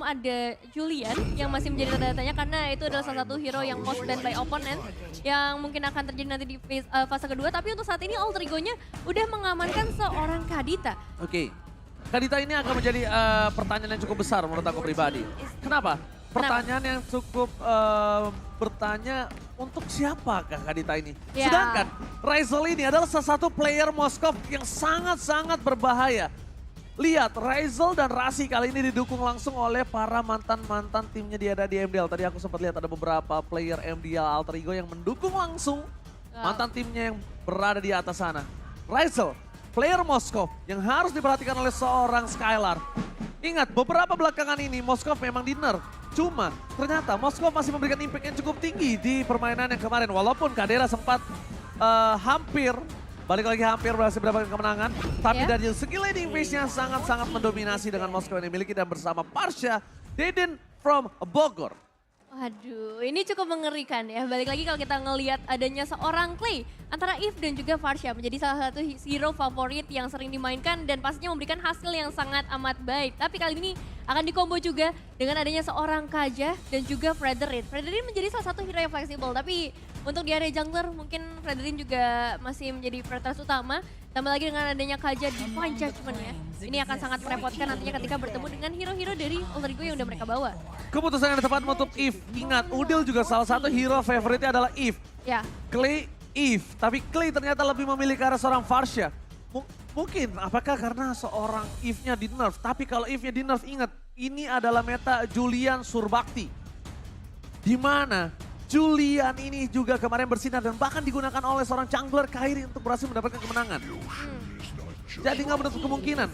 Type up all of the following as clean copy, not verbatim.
belum ada Julian yang masih menjadi tanda tanya karena itu adalah salah satu hero yang most banned by opponent yang mungkin akan terjadi nanti di fase kedua. Tapi untuk saat ini Alter Ego-nya udah mengamankan seorang Kadita. Oke, Kadita ini akan menjadi pertanyaan yang cukup besar menurut aku pribadi. Kenapa? Pertanyaan yang cukup bertanya untuk siapakah Kadita ini? Ya. Sedangkan Raisel ini adalah salah satu player Moskov yang sangat-sangat berbahaya. Lihat, Raisel dan Rasi kali ini didukung langsung oleh para mantan-mantan timnya dia ada di MDL. Tadi aku sempat lihat ada beberapa player MDL Alter Ego yang mendukung langsung mantan timnya yang berada di atas sana. Raisel, player Moskov yang harus diperhatikan oleh seorang Skylar. Ingat, beberapa belakangan ini Moskov memang di nerf. Cuma ternyata Moskov masih memberikan impact yang cukup tinggi di permainan yang kemarin. Walaupun Kadera sempat hampir berhasil mendapatkan kemenangan. Tapi dari segi leading phase-nya sangat-sangat mendominasi dengan Moskov yang dimiliki dan bersama Parsha, Deden from Bogor. Waduh, ini cukup mengerikan ya. Balik lagi kalau kita ngelihat adanya seorang Clay antara Eve dan juga Parsha menjadi salah satu hero favorit yang sering dimainkan dan pastinya memberikan hasil yang sangat amat baik. Tapi kali ini akan dikombo juga dengan adanya seorang Kaja dan juga Frederick. Frederick menjadi salah satu hero yang fleksibel, tapi untuk di area jungler mungkin Frederick juga masih menjadi prioritas utama. Tambah lagi dengan adanya Kaja Divine Judgment ya. Ini akan sangat merepotkan nantinya ketika bertemu dengan hero-hero dari Alter Ego yang udah mereka bawa. Keputusan yang tepat untuk Eve. Ingat, Udil juga salah satu hero favoritnya adalah Eve. Ya. Clay, Eve. Tapi Clay ternyata lebih memilih ke arah seorang Parsha. Mungkin apakah karena seorang Eve-nya di nerf. Tapi kalau Eve-nya di nerf, ingat, ini adalah meta Julian Surbakti. Di mana Julian ini juga kemarin bersinar dan bahkan digunakan oleh seorang jungler Kairi untuk berhasil mendapatkan kemenangan. Jadi nggak menutup kemungkinan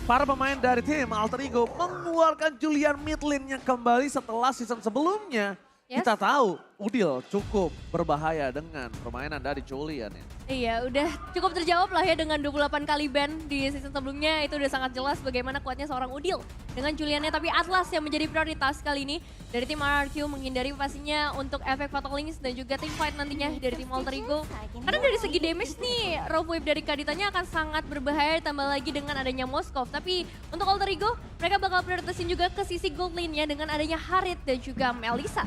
para pemain dari tim Alter Ego mengeluarkan Julian mid lane-nya kembali setelah season sebelumnya. Kita tahu Udil cukup berbahaya dengan permainan dari Julian ya. Iya, udah cukup terjawab lah ya dengan 28 kali ban di season sebelumnya. Itu udah sangat jelas bagaimana kuatnya seorang Udil dengan Juliannya. Tapi Atlas yang menjadi prioritas kali ini dari tim RRQ menghindari pastinya untuk efek Fatal Links dan juga team fight nantinya dari tim Alter Ego. Karena dari segi damage nih, Rogue Wave dari Kaditanya akan sangat berbahaya tambah lagi dengan adanya Moskov. Tapi untuk Alter Ego, mereka bakal prioritasin juga ke sisi gold lane-nya dengan adanya Harit dan juga Melissa.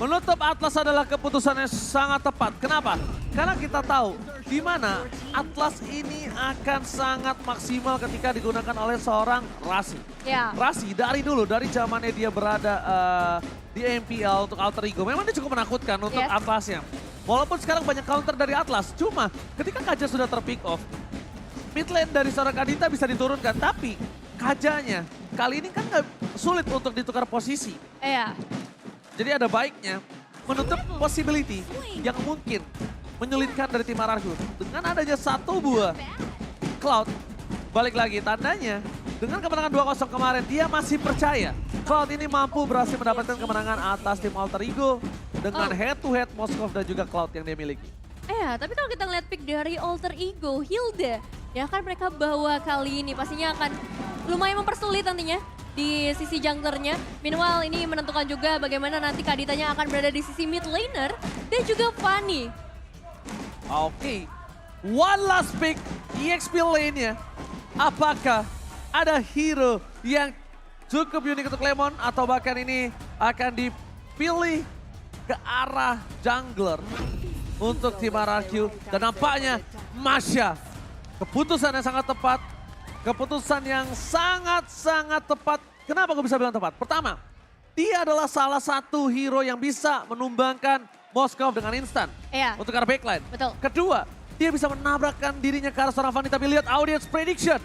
Menutup Atlas adalah keputusan yang sangat tepat. Kenapa? Karena kita tahu di mana Atlas ini akan sangat maksimal ketika digunakan oleh seorang Rasi. Ya. Rasi dari dulu, dari zamannya dia berada di MPL untuk Alter Ego, memang dia cukup menakutkan untuk Atlasnya. Walaupun sekarang banyak counter dari Atlas, cuma ketika Kaja sudah terpick off, mid lane dari seorang Kadita bisa diturunkan, tapi Kajanya kali ini kan nggak sulit untuk ditukar posisi. Iya. Jadi ada baiknya menutup possibility yang mungkin menyulitkan dari tim RRQ. Dengan adanya satu buah Cloud, balik lagi tandanya dengan kemenangan 2-0 kemarin dia masih percaya Cloud ini mampu berhasil mendapatkan kemenangan atas tim Alter Ego dengan head to head Moskov dan juga Cloud yang dia miliki. Tapi kalau kita ngeliat pick dari Alter Ego, Hilda, ya kan mereka bawa kali ini pastinya akan lumayan mempersulit nantinya di sisi junglernya. Meanwhile ini menentukan juga bagaimana nanti Kaditanya akan berada di sisi mid laner dan juga Fanny. Oke, one last pick EXP lane-nya. Apakah ada hero yang cukup unik untuk Lemon atau bahkan ini akan dipilih ke arah jungler untuk tim RRQ. Dan nampaknya Masha, keputusan yang sangat tepat. Keputusan yang sangat-sangat tepat. Kenapa gue bisa bilang tepat? Pertama, dia adalah salah satu hero yang bisa menumbangkan Moskov dengan instan. Iya. Untuk arah backline. Betul. Kedua, dia bisa menabrakkan dirinya ke arah seorang Fanny. Tapi lihat audience prediction.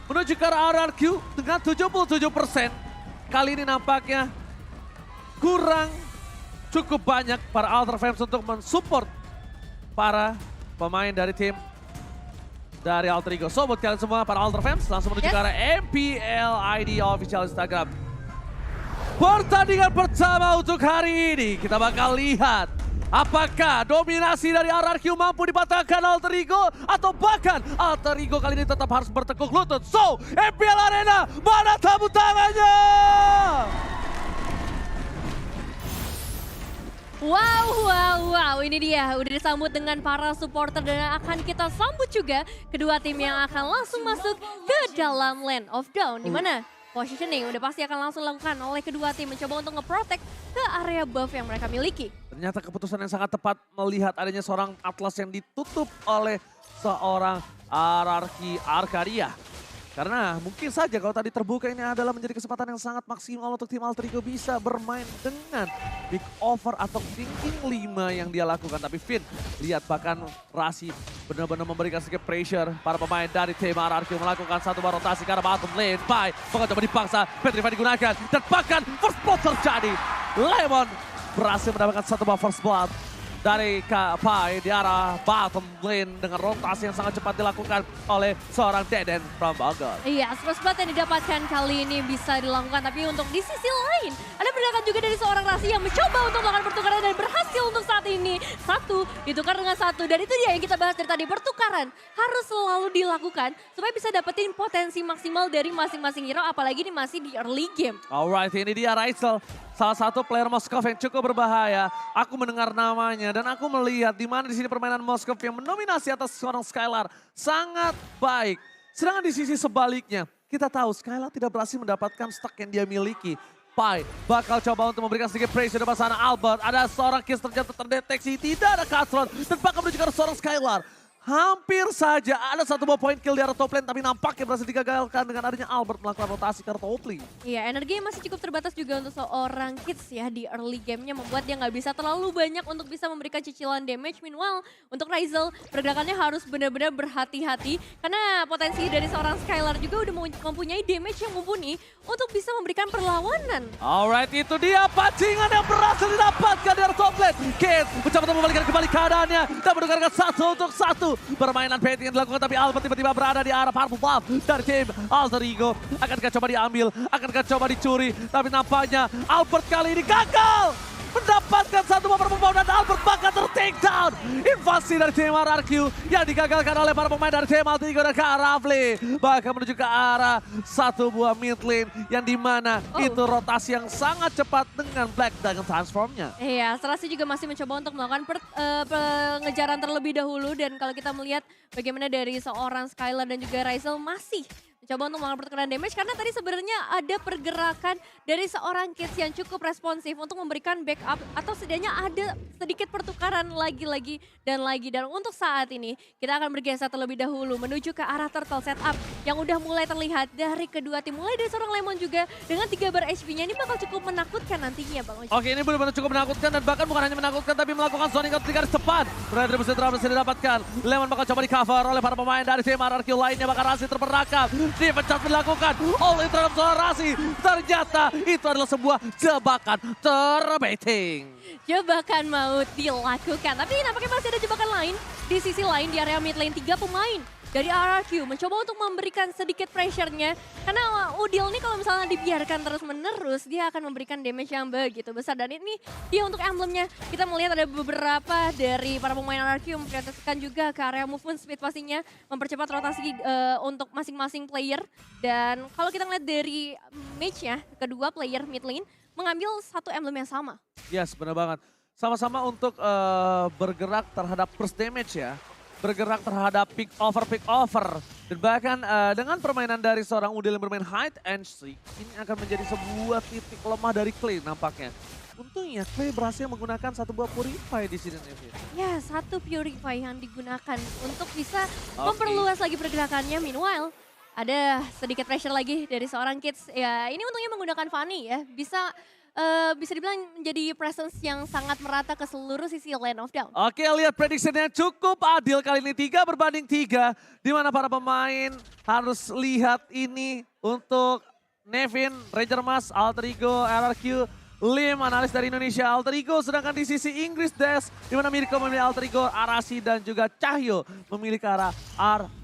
Menuju ke arah RRQ dengan 77%. Kali ini nampaknya kurang cukup banyak para Alter Fans untuk mensupport para pemain dari tim dari Alter Ego. So buat kalian semua para Alter Fans langsung menuju ke arah MPL ID official Instagram. Pertandingan pertama untuk hari ini kita bakal lihat apakah dominasi dari RRQ mampu dipatahkan Alter Ego atau bahkan Alter Ego kali ini tetap harus bertekuk lutut. So MPL Arena mana tepuk tangannya? Wow, ini dia udah disambut dengan para supporter dan akan kita sambut juga kedua tim yang akan langsung masuk ke dalam Land of Dawn. Di mana positioning udah pasti akan langsung dilakukan oleh kedua tim mencoba untuk nge-protect ke area buff yang mereka miliki. Ternyata keputusan yang sangat tepat melihat adanya seorang Atlas yang ditutup oleh seorang RRQ Arcadia. Karena mungkin saja kalau tadi terbuka ini adalah menjadi kesempatan yang sangat maksimal untuk tim Alter Ego bisa bermain dengan big over atau thinking 5 yang dia lakukan. Tapi Finn, lihat bahkan Rasi benar-benar memberikan sedikit pressure para pemain dari tim RRQ melakukan satu buah rotasi ke arah bottom lane. Bahkan coba dipaksa, Petrify digunakan dan bahkan first blood terjadi. Lemon berhasil mendapatkan satu buah first blood dari Pai di arah bottom lane dengan rotasi yang sangat cepat dilakukan oleh seorang Deden from Bogor. Iya, first blood yang didapatkan kali ini bisa dilakukan, tapi untuk di sisi lain ada pergerakan juga dari seorang Rasi yang mencoba untuk melakukan pertukaran dan berhasil untuk saat ini. Satu ditukar dengan satu, dan itu dia yang kita bahas dari tadi, pertukaran harus selalu dilakukan supaya bisa dapetin potensi maksimal dari masing-masing hero, apalagi ini masih di early game. Alright, ini dia Raisel. Salah satu player Moskov yang cukup berbahaya. Aku mendengar namanya dan aku melihat di mana di sini permainan Moskov yang mendominasi atas seorang Skylar sangat baik. Sedangkan di sisi sebaliknya, kita tahu Skylar tidak berhasil mendapatkan stack yang dia miliki. Pai bakal coba untuk memberikan sedikit pressure depan sana Albert. Ada seorang Kiss terdeteksi, tidak ada Cutthroat dan bakal menuju ke seorang Skylar. Hampir saja ada satu buah point kill di arah top lane, tapi nampaknya berhasil digagalkan dengan adanya Albert melakukan rotasi ke arah top lane. Iya, energinya masih cukup terbatas juga untuk seorang Kids ya di early gamenya, membuat dia nggak bisa terlalu banyak untuk bisa memberikan cicilan damage. Meanwhile, untuk Raisel pergerakannya harus benar-benar berhati-hati karena potensi dari seorang Skylar juga udah mempunyai damage yang mumpuni untuk bisa memberikan perlawanan. Alright, itu dia pancingan yang berhasil didapatkan di arah top lane. Kids mencoba untuk membalikan kembali keadaannya dan menukarkan 1-1. Permainan baiting yang dilakukan, tapi Albert tiba-tiba berada di arah purple buff dari tim Alter Ego. Akankah coba diambil, akankah coba dicuri, tapi nampaknya Albert kali ini gagal mendapatkan satu buah purple dan Albert bakal ter-take down. Invasi dari tim RRQ yang digagalkan oleh para pemain dari tim Alter Ego dan Kak Rafli. Bahkan menuju ke arah satu buah mid lane yang dimana itu rotasi yang sangat cepat dengan Black dengan transformnya. Iya, Serasi juga masih mencoba untuk melakukan pengejaran terlebih dahulu, dan kalau kita melihat bagaimana dari seorang Skylar dan juga Raisel masih mencoba untuk melakukan pertukaran damage karena tadi sebenarnya ada pergerakan dari seorang Kids yang cukup responsif untuk memberikan backup atau setidaknya ada sedikit pertukaran lagi dan lagi. Dan untuk saat ini kita akan bergeser terlebih dahulu menuju ke arah turtle setup yang udah mulai terlihat dari kedua tim. Mulai dari seorang Lemon juga dengan 3 bar HP-nya, ini bakal cukup menakutkan nantinya Bang Oji. Oke, ini benar-benar cukup menakutkan dan bahkan bukan hanya menakutkan tapi melakukan zoning out di garis depan. Berada bisa didapatkan. Lemon bakal coba di cover oleh para pemain dari tim RRQ lainnya, bakal Rasi terperangkap. Dipecat dilakukan all in terhadap seorang Rasi. Ternyata itu adalah sebuah jebakan terbaiting. Jebakan mau dilakukan, tapi nampaknya masih ada jebakan lain. Di sisi lain di area mid lane 3 pemain dari RRQ mencoba untuk memberikan sedikit pressure-nya. Karena Udil nih kalau misalnya dibiarkan terus-menerus, dia akan memberikan damage yang begitu besar. Dan ini dia untuk emblemnya. Kita melihat ada beberapa dari para pemain RRQ memprioritaskan juga ke area movement speed pastinya. Mempercepat rotasi untuk masing-masing player. Dan kalau kita ngeliat dari match-nya, kedua player mid lane mengambil satu emblem yang sama. Yes, benar banget. Sama-sama untuk bergerak terhadap first damage ya. Bergerak terhadap pick over. Dan bahkan dengan permainan dari seorang Udil yang bermain hide and seek, ini akan menjadi sebuah titik lemah dari Clay nampaknya. Untungnya Clay berhasil menggunakan satu buah Purify di sini. Ya, satu Purify yang digunakan untuk bisa memperluas lagi pergerakannya. Meanwhile, ada sedikit pressure lagi dari seorang Kids. Ya, ini untungnya menggunakan Fanny ya. Bisa dibilang menjadi presence yang sangat merata ke seluruh sisi Land of Dawn. Oke, lihat prediksinya cukup adil kali ini 3-3. Di mana para pemain harus lihat ini untuk Nevin, Ranger Mas, Alter Ego, RRQ, Lim, analis dari Indonesia, Alter Ego. Sedangkan di sisi Inggris Des, di mana Mirko memilih Alter Ego, Arasi dan juga Cahyo memilih ke arah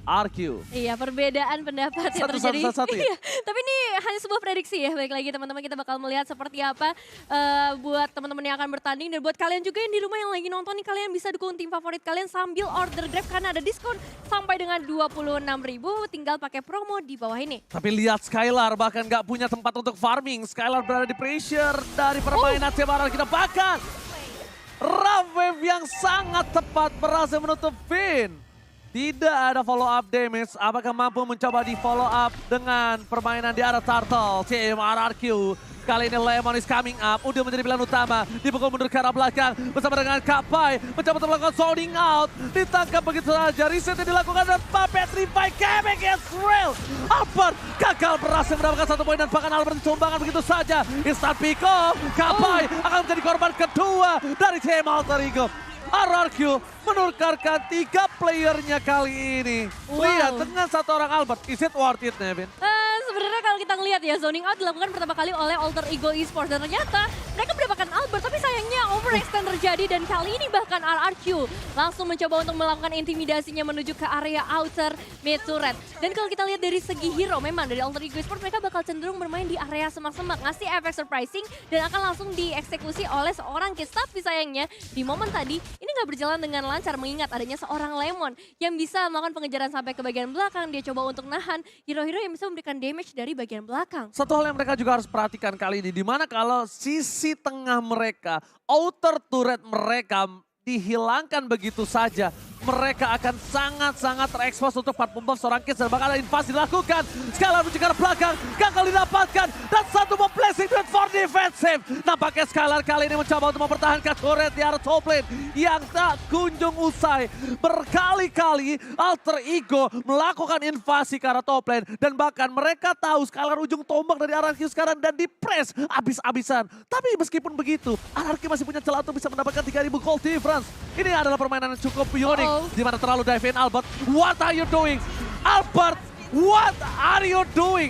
RRQ. Iya, perbedaan pendapat yang terjadi. Satu, ya? Iya, tapi ini hanya sebuah prediksi ya. Baik lagi teman-teman, kita bakal melihat seperti apa buat teman-teman yang akan bertanding. Dan buat kalian juga yang di rumah yang lagi nonton nih, kalian bisa dukung tim favorit kalian sambil order Grab karena ada diskon sampai dengan 26.000. Tinggal pakai promo di bawah ini. Tapi lihat Skylar bahkan gak punya tempat untuk farming. Skylar berada di pressure dari permainan tim RRQ. Kita bahkan Ramwave yang sangat tepat berhasil menutup Finn. Tidak ada follow up damage. Apakah mampu mencoba di follow up dengan permainan di arah Turtle? Tim RRQ. Kali ini Lemon is coming up. Udil menjadi pilihan utama. Dipukul mundur ke arah belakang. Bersama dengan Kapai. Mencoba untuk melakukan zoning out. Ditangkap begitu saja. Reset yang dilakukan dan Puppet Revive. Kemik Israel. Albert gagal berhasil mendapatkan 1 poin. Dan bahkan Albert disumbangkan begitu saja. Instant pick off. Kapai akan menjadi korban kedua dari tim Alter Ego. RRQ menukarkan 3 playernya kali ini. Lihat dengan 1 orang Albert. Is it worth it, Nevin? Sebenarnya kalau kita ngelihat ya, zoning out dilakukan pertama kali oleh Alter Ego Esports dan ternyata mereka mendapatkan Albert, tapi sayangnya overextend terjadi dan kali ini bahkan RRQ langsung mencoba untuk melakukan intimidasinya menuju ke area outer mid turret. Dan kalau kita lihat dari segi hero, memang dari Alter Ego Esports mereka bakal cenderung bermain di area semak-semak, ngasih efek surprising dan akan langsung dieksekusi oleh seorang Kids. Tapi sayangnya di momen tadi ini nggak berjalan dengan lancar mengingat adanya seorang Lemon yang bisa melakukan pengejaran sampai ke bagian belakang. Dia coba untuk nahan hero-hero yang bisa memberikan damage dari bagian belakang. Satu hal yang mereka juga harus perhatikan kali ini, dimana kalau sisi tengah mereka, outer turret mereka dihilangkan begitu saja, mereka akan sangat-sangat terekspos untuk 4 buff seorang Kids dan bakal ada invasi dilakukan. Skylar menuju ke arah belakang, gagal didapatkan dan 1 buff blessing duet for defensive. Nampaknya Skylar kali ini mencoba untuk mempertahankan turret di arah top lane yang tak kunjung usai. Berkali-kali Alter Ego melakukan invasi ke arah top lane dan bahkan mereka tahu Skylar ujung tombak dari RRQ sekarang dan di-press abis-abisan. Tapi meskipun begitu, RRQ masih punya celah untuk bisa mendapatkan 3.000 gold difference. Ini adalah permainan yang cukup unik. Di mana terlalu dive in Albert. What are you doing? Albert, what are you doing?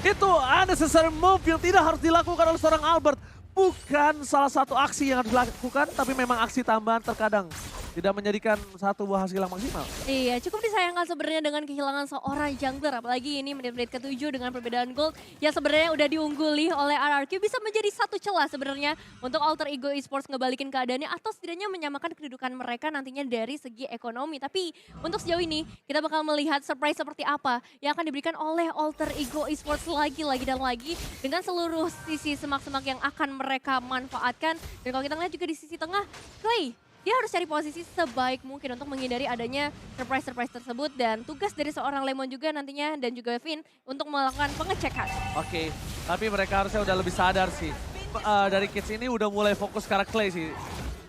Itu unnecessary move yang tidak harus dilakukan oleh seorang Albert. Bukan salah satu aksi yang harus dilakukan, tapi memang aksi tambahan terkadang tidak menjadikan satu buah hasil yang maksimal. Iya, cukup disayangkan sebenarnya dengan kehilangan seorang jungler. Apalagi ini menit-menit ke-7 dengan perbedaan gold yang sebenarnya udah diungguli oleh RRQ. Bisa menjadi satu celah sebenarnya untuk Alter Ego Esports ngebalikin keadaannya atau setidaknya menyamakan kedudukan mereka nantinya dari segi ekonomi. Tapi untuk sejauh ini kita bakal melihat surprise seperti apa yang akan diberikan oleh Alter Ego Esports lagi dan lagi dengan seluruh sisi semak-semak yang akan mereka manfaatkan. Dan kalau kita lihat juga di sisi tengah, Clay, dia harus cari posisi sebaik mungkin untuk menghindari adanya surprise-surprise tersebut. Dan tugas dari seorang Lemon juga nantinya dan juga Vin untuk melakukan pengecekan. Oke, tapi mereka harusnya udah lebih sadar sih. Dari Kids ini udah mulai fokus ke arah Clay sih.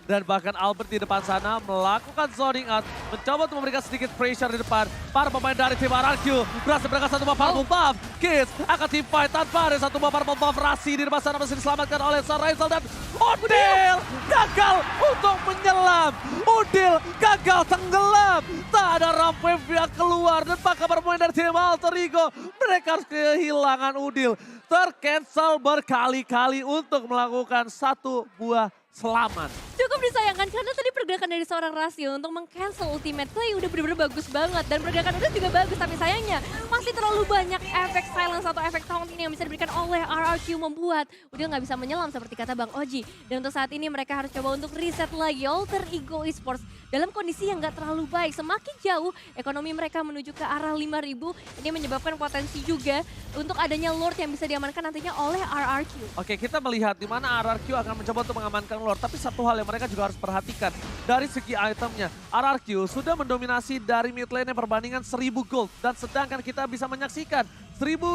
Dan bahkan Albert di depan sana melakukan zoning out. Mencoba untuk memberikan sedikit pressure di depan. Para pemain dari tim RRQ berhasil berangkat 1 buff purple buff. Kids akan team fight tanpa ada 1 buff purple buff. Rasi di depan sana masih diselamatkan oleh Rizal dan Udil gagal untuk menyelam. Udil gagal tenggelam. Tak ada ramp wave yang keluar. Dan bahkan bermain dari tim Alter Ego. Mereka harus kehilangan Udil. Tercancel berkali-kali untuk melakukan 1 buah selamat. Cukup disayangkan karena tadi pergerakan dari seorang Rasio untuk meng-cancel ultimate Clay udah bener-bener bagus banget. Dan pergerakan udah juga bagus, tapi sayangnya masih terlalu banyak efek silence atau efek taunt ini yang bisa diberikan oleh RRQ membuat udah nggak bisa menyelam seperti kata Bang Oji. Dan untuk saat ini mereka harus coba untuk reset lagi Alter Ego Esports dalam kondisi yang nggak terlalu baik. Semakin jauh ekonomi mereka menuju ke arah 5.000, ini menyebabkan potensi juga untuk adanya Lord yang bisa diamankan nantinya oleh RRQ. Oke, kita melihat di mana RRQ akan mencoba untuk mengamankan Lord, tapi satu hal yang mereka juga harus perhatikan dari segi itemnya. RRQ sudah mendominasi dari mid lane perbandingan 1000 gold dan sedangkan kita bisa menyaksikan 1000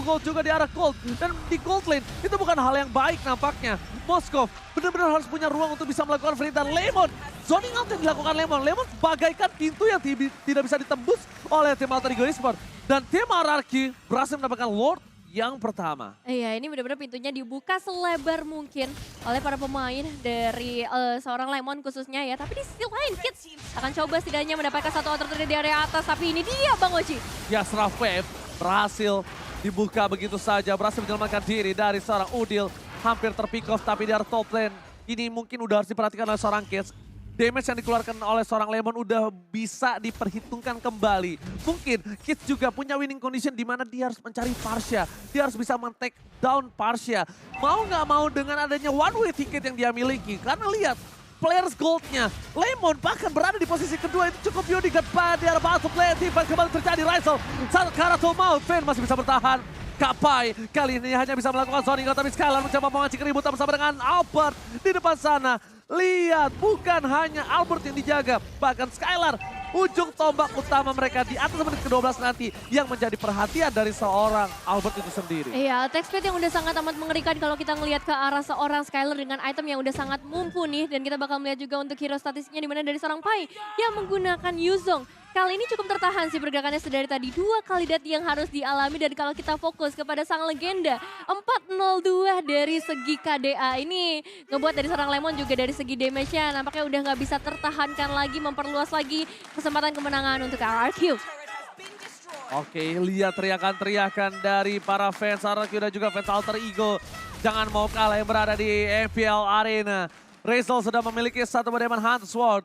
gold juga di arah gold. Dan di gold lane itu bukan hal yang baik nampaknya. Moskov benar-benar harus punya ruang untuk bisa melakukan free dan Lemon. Zoning out yang dilakukan Lemon. Lemon bagaikan pintu yang tidak bisa ditembus oleh tim Alter Ego Esports. Dan tim RRQ berhasil mendapatkan Lord yang pertama. Iya, ini benar-benar pintunya dibuka selebar mungkin oleh para pemain dari seorang Lemon khususnya ya. Tapi di sisi lain Kids akan coba setidaknya mendapatkan 1 outer turret di area atas. Tapi ini dia Bang Oji. Ya, Seraph Wave berhasil dibuka begitu saja. Berhasil menyelamatkan diri dari seorang Udil. Hampir terpick off tapi di arah top lane. Ini mungkin udah harus diperhatikan oleh seorang Kids. Damage yang dikeluarkan oleh seorang Lemon udah bisa diperhitungkan kembali. Mungkin Kids juga punya winning condition di mana dia harus mencari Parsha. Dia harus bisa men-take down Parsha. Mau nggak mau dengan adanya one way ticket yang dia miliki. Karena lihat players goldnya. Lemon bahkan berada di posisi kedua itu cukup unik. Di arah bottom lane, tiba kembali terjadi Rizal. Saat ke arah Tomahawk, Fen masih bisa bertahan. Kapai kali ini hanya bisa melakukan zoning out, tapi Skylar mencoba memancing keributan bersama dengan Albert di depan sana. Lihat, bukan hanya Albert yang dijaga, bahkan Skylar ujung tombak utama mereka di atas menit ke-12 nanti yang menjadi perhatian dari seorang Albert itu sendiri. Iya, attack speed yang udah sangat amat mengerikan kalau kita ngelihat ke arah seorang Skyler dengan item yang udah sangat mumpuni. Dan kita bakal melihat juga untuk hero statistiknya di mana dari seorang Pai yang menggunakan Yuzong. Kali ini cukup tertahan sih pergerakannya sedari tadi. 2 kali death yang harus dialami dan kalau kita fokus kepada sang legenda 402 dari segi KDA ini ngebuat dari seorang Lemon juga dari segi damage-nya nampaknya udah nggak bisa tertahankan lagi, memperluas lagi kesempatan kemenangan untuk RRQ. Oke, lihat teriakan-teriakan dari para fans RRQ dan juga fans Alter Ego. Jangan mau kalah yang berada di MPL Arena. Razel sudah memiliki satu Diamond Hunt Sword.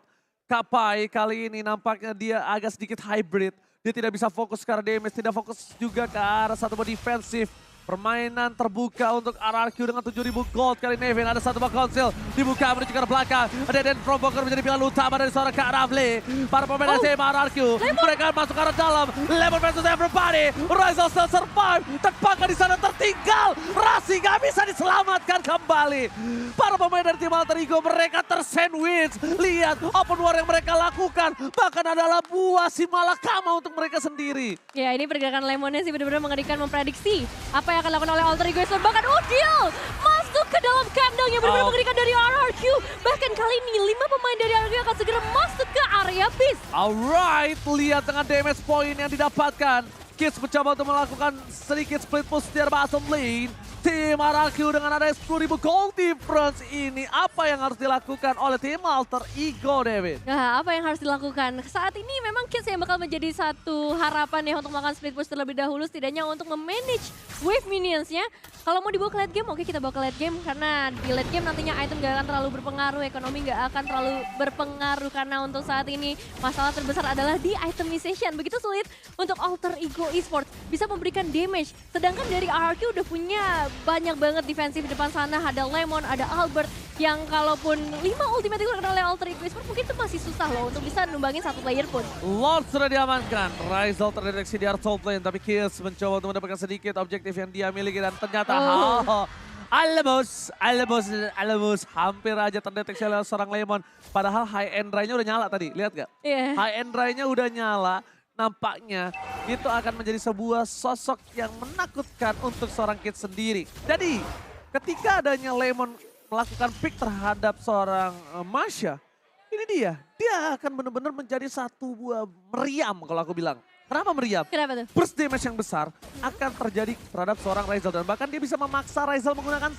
Kapai kali ini nampaknya dia agak sedikit hybrid. Dia tidak bisa fokus ke arah damage, tidak fokus juga ke arah satu defensif. Permainan terbuka untuk RRQ dengan 7.000 gold kali Nevin. Ada satu buah konsil dibuka menuju ke arah belakang. Ada Den Fromboker menjadi pilihan utama dari seorang Kak Rafli. Para pemain dari tim RRQ. Mereka masuk ke arah dalam. Lemon versus everybody. Razel still survive. Terpakai di sana tertinggal. Rasi gak bisa diselamatkan kembali. Para pemain dari tim Alter Ego mereka tersandwich. Lihat open war yang mereka lakukan. Bahkan adalah buah si malakama untuk mereka sendiri. Ya ini pergerakan Lemonnya sih benar-benar mengerikan memprediksi apa yang akan dilakukan oleh Alter Ego. Bahkan Udil masuk ke dalam kandang yang benar-benar mengerikan dari RRQ. Bahkan kali ini 5 pemain dari RRQ akan segera masuk ke area Beast. Alright, lihat dengan damage point yang didapatkan. Kids mencoba untuk melakukan sedikit split push di bottom lane. Tim RRQ dengan ada 10.000 gold difference ini. Apa yang harus dilakukan oleh tim Alter Ego, David? Nah, apa yang harus dilakukan? Saat ini memang Kids yang bakal menjadi satu harapan ya untuk melakukan split push terlebih dahulu. Setidaknya untuk memanage wave minionsnya. Kalau mau dibawa ke late game, oke kita bawa ke late game. Karena di late game nantinya item gak akan terlalu berpengaruh. Ekonomi gak akan terlalu berpengaruh. Karena untuk saat ini masalah terbesar adalah di itemization. Begitu sulit untuk Alter Ego Esports bisa memberikan damage. Sedangkan dari RRQ udah punya banyak banget defensif di depan sana. Ada Lemon, ada Albert. Yang kalaupun 5 ultimate itu oleh Alter Ego Esports mungkin itu masih susah loh untuk bisa numbangin satu player pun. Lord sudah diamankan. Razel terdeteksi di art top lane. Tapi Kills mencoba untuk mendapatkan sedikit objektif yang dia miliki. Dan ternyata Alemos hampir aja terdeteksi oleh seorang Lemon. Padahal high end ray-nya udah nyala tadi. Lihat gak? Yeah. High end ray-nya udah nyala. Nampaknya itu akan menjadi sebuah sosok yang menakutkan untuk seorang Kid sendiri. Jadi ketika adanya Lemon melakukan pick terhadap seorang Masha, ini dia akan benar-benar menjadi satu buah meriam kalau aku bilang. Kenapa meriam? Kenapa tuh? Burst damage yang besar akan terjadi terhadap seorang Razel dan bahkan dia bisa memaksa Razel menggunakan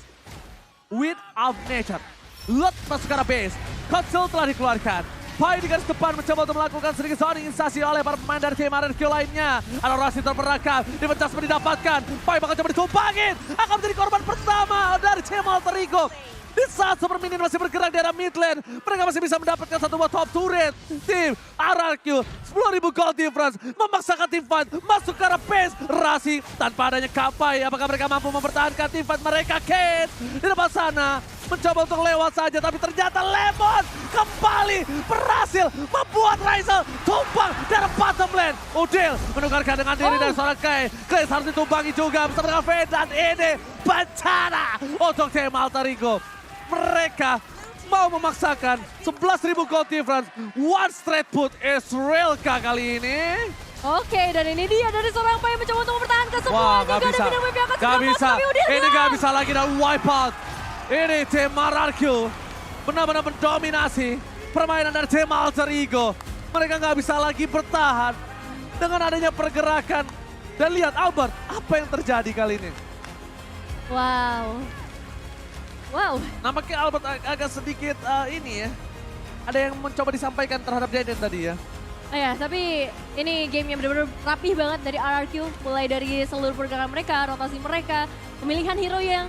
Wind of Nature. Lot masuk ke arah base, Konsol telah dikeluarkan. Pai di garis depan mencoba untuk melakukan sedikit zoning instasi oleh para pemain dari tim RRQ lainnya. Ada Rasi terperangkap, dipecah didapatkan. Pai bakal coba ditumpangin, akan menjadi korban pertama dari tim Alter Ego. Di saat Super Minion masih bergerak di arah mid lane, mereka masih bisa mendapatkan satu buah top turret. Tim RRQ 10.000 gold difference memaksakan tim fight masuk ke arah base. Rasi tanpa adanya Kapai, apakah mereka mampu mempertahankan tim fight mereka? Kate di depan sana mencoba untuk lewat saja, tapi ternyata Lemon kembali berhasil membuat Razel tumpang dari bottom lane. Udil menukarkan dengan diri dari seorang Kai. Kai harus ditumpangi juga bersama dengan Fade dan ini bencana untuk tim Alter Ego. Mereka mau memaksakan 11.000 gold difference. One straight put Israelka kali ini. Oke, dan ini dia dari seorang Pai mencoba untuk mempertahankan semuanya. Wah, gak bisa. Gak bisa. Ini gak bisa lagi dan wipe out. Ini tim RRQ benar-benar mendominasi permainan dari tim Alter Ego. Mereka gak bisa lagi bertahan dengan adanya pergerakan. Dan lihat Albert, apa yang terjadi kali ini? Wow. Nampaknya Albert agak sedikit ini ya. Ada yang mencoba disampaikan terhadap Deden tadi ya. Oh ya, tapi ini game yang benar-benar rapih banget dari RRQ. Mulai dari seluruh pergerakan mereka, rotasi mereka, pemilihan hero yang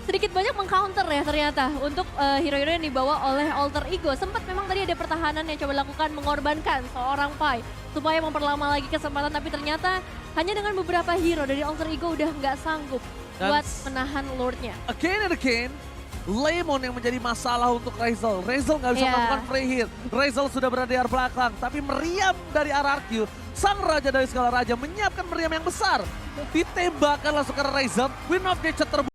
sedikit banyak mengcounter ya ternyata untuk hero-hero yang dibawa oleh Alter Ego. Sempat memang tadi ada pertahanan yang coba lakukan mengorbankan seorang Pai supaya memperlama lagi kesempatan, tapi ternyata hanya dengan beberapa hero dari Alter Ego udah nggak sanggup buat menahan Lordnya. Again and again, Lemon yang menjadi masalah untuk Razel. Razel nggak bisa melakukan free hit. Razel sudah berada di arah belakang, tapi meriam dari RRQ, sang raja dari segala raja menyiapkan meriam yang besar. Ditembakkan langsung ke Razel, Wind of Nature terbuka.